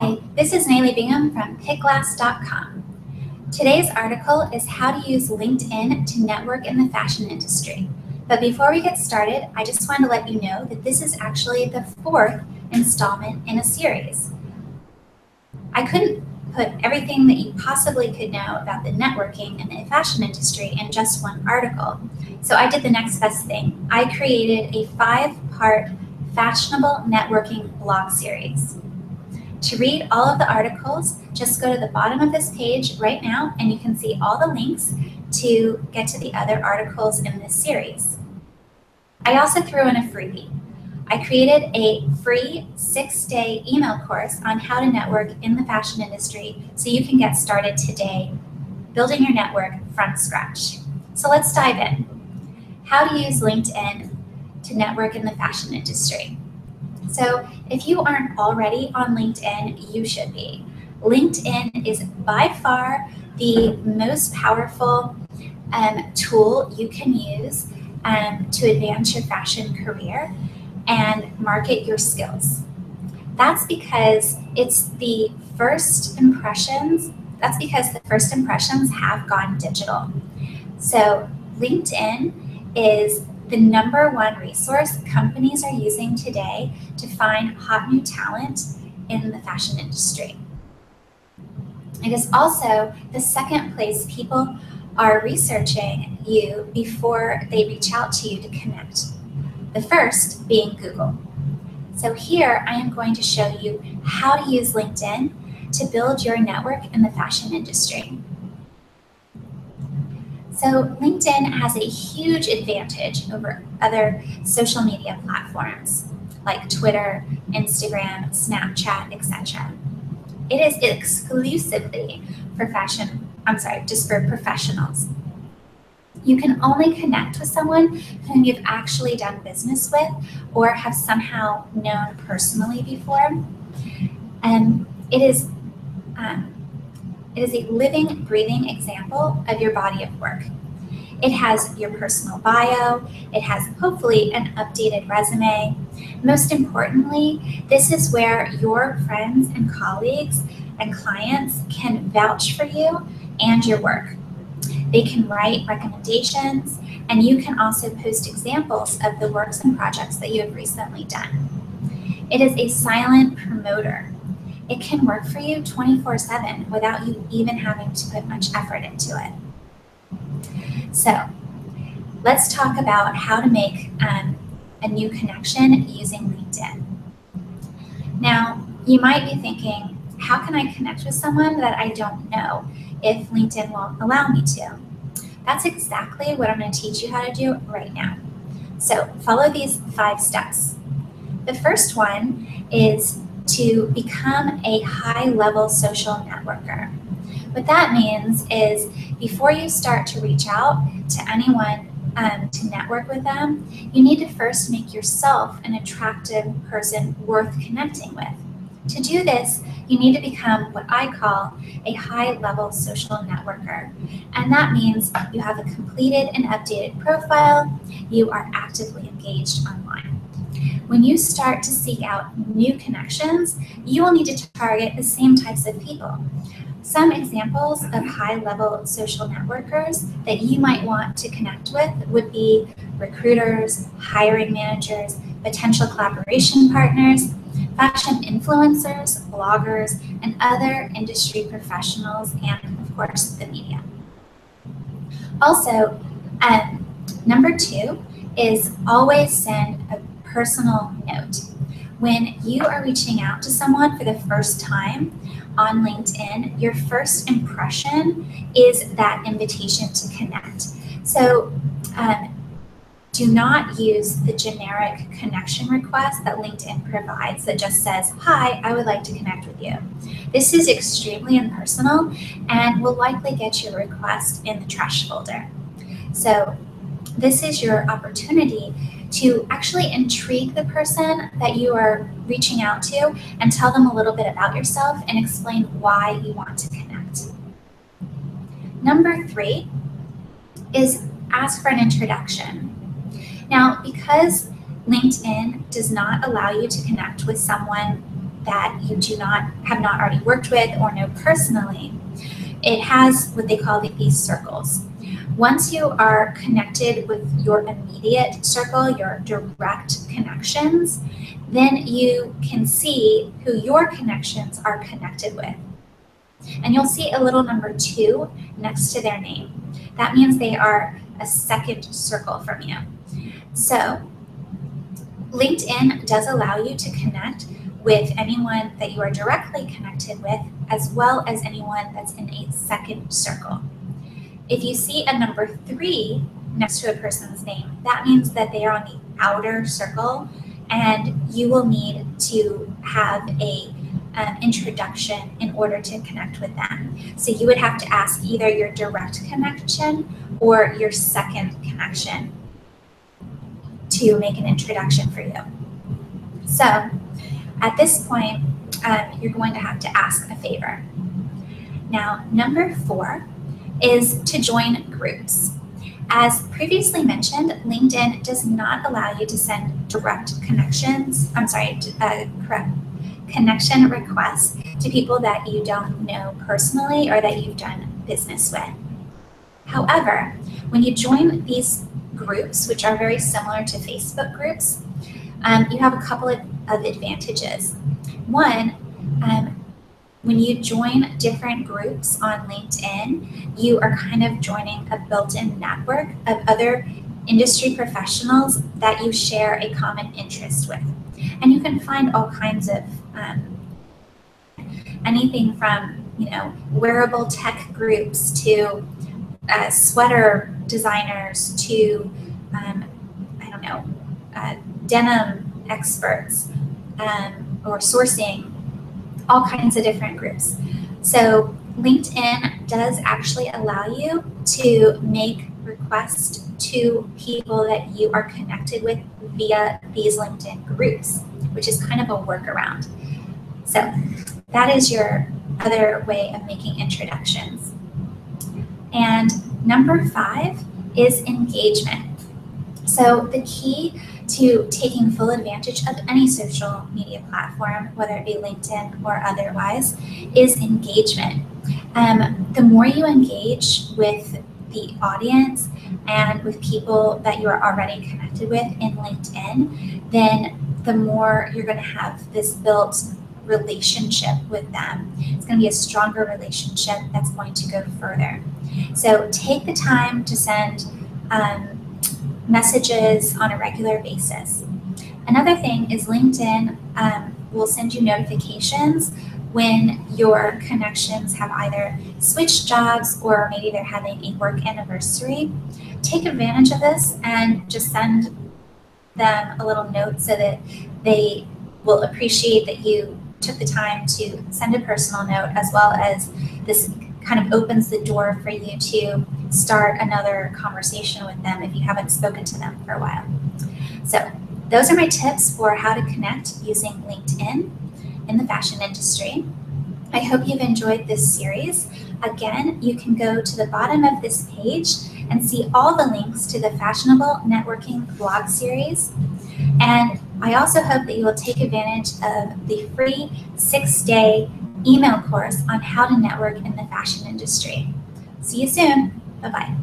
Hi, this is Nayli Bingham from PicGlass.com. Today's article is how to use LinkedIn to network in the fashion industry. But before we get started, I just want to let you know that this is actually the fourth installment in a series. I couldn't put everything that you possibly could know about the networking in the fashion industry in just one article. So I did the next best thing. I created a 5-part fashionable networking blog series. To read all of the articles, just go to the bottom of this page right now and you can see all the links to get to the other articles in this series. I also threw in a freebie. I created a free 6-day email course on how to network in the fashion industry so you can get started today building your network from scratch. So let's dive in. How to use LinkedIn to network in the fashion industry. So if you aren't already on LinkedIn, you should be. LinkedIn is by far the most powerful tool you can use to advance your fashion career and market your skills. That's because the first impressions have gone digital. So LinkedIn is the #1 resource companies are using today to find hot new talent in the fashion industry. It is also the second place people are researching you before they reach out to you to connect. The first being Google. So here I am going to show you how to use LinkedIn to build your network in the fashion industry. So LinkedIn has a huge advantage over other social media platforms like Twitter, Instagram, Snapchat, etc. It is exclusively for just for professionals. You can only connect with someone whom you've actually done business with or have somehow known personally before. And it is a living, breathing example of your body of work. It has your personal bio. It has hopefully an updated resume. Most importantly, this is where your friends and colleagues and clients can vouch for you and your work. They can write recommendations, and you can also post examples of the works and projects that you have recently done. It is a silent promoter. It can work for you 24/7 without you even having to put much effort into it. So let's talk about how to make a new connection using LinkedIn. Now, you might be thinking, how can I connect with someone that I don't know if LinkedIn won't allow me to? That's exactly what I'm going to teach you how to do right now. So follow these 5 steps. The first one is to become a high-level social networker. What that means is before you start to reach out to anyone to network with them, you need to first make yourself an attractive person worth connecting with. To do this, you need to become what I call a high-level social networker. And that means you have a completed and updated profile, you are actively engaged online. When you start to seek out new connections, you will need to target the same types of people. Some examples of high-level social networkers that you might want to connect with would be recruiters, hiring managers, potential collaboration partners, fashion influencers, bloggers, and other industry professionals, and of course, the media. Also, number 2 is always send a personal note. When you are reaching out to someone for the first time on LinkedIn, your first impression is that invitation to connect. So do not use the generic connection request that LinkedIn provides that just says, "Hi, I would like to connect with you." This is extremely impersonal and will likely get your request in the trash folder. So this is your opportunity to actually intrigue the person that you are reaching out to and tell them a little bit about yourself and explain why you want to connect. Number 3 is ask for an introduction. Now, because LinkedIn does not allow you to connect with someone that you have not already worked with or know personally, it has what they call these circles. Once you are connected with your immediate circle, your direct connections, then you can see who your connections are connected with. And you'll see a little number 2 next to their name. That means they are a second circle from you. So LinkedIn does allow you to connect with anyone that you are directly connected with, as well as anyone that's in a second circle. If you see a number 3 next to a person's name, that means that they are on the outer circle, and you will need to have a introduction in order to connect with them. So you would have to ask either your direct connection or your second connection to make an introduction for you. So at this point, you're going to have to ask a favor. Now, number 4 is to join groups. As previously mentioned, LinkedIn does not allow you to send direct connections, connection requests to people that you don't know personally or that you've done business with. However, when you join these groups, which are very similar to Facebook groups, you have a couple of advantages. One, when you join different groups on LinkedIn, you are kind of joining a built-in network of other industry professionals that you share a common interest with. And you can find all kinds of anything from, wearable tech groups to sweater designers to, denim experts or sourcing, all kinds of different groups. So LinkedIn does actually allow you to make requests to people that you are connected with via these LinkedIn groups, which is kind of a workaround. So that is your other way of making introductions. And number 5 is engagement. So the key to taking full advantage of any social media platform, whether it be LinkedIn or otherwise, is engagement. The more you engage with the audience and with people that you are already connected with in LinkedIn, then the more you're going to have this built relationship with them. It's going to be a stronger relationship that's going to go further. So take the time to send messages on a regular basis. Another thing is LinkedIn will send you notifications when your connections have either switched jobs or maybe they're having a work anniversary. Take advantage of this and just send them a little note so that they will appreciate that you took the time to send a personal note, as well as this kind of opens the door for you to start another conversation with them if you haven't spoken to them for a while. So those are my tips for how to connect using LinkedIn in the fashion industry. I hope you've enjoyed this series. Again, you can go to the bottom of this page and see all the links to the Fashionable Networking blog series. And I also hope that you will take advantage of the free 6-day email course on how to network in the fashion industry. See you soon. Bye-bye.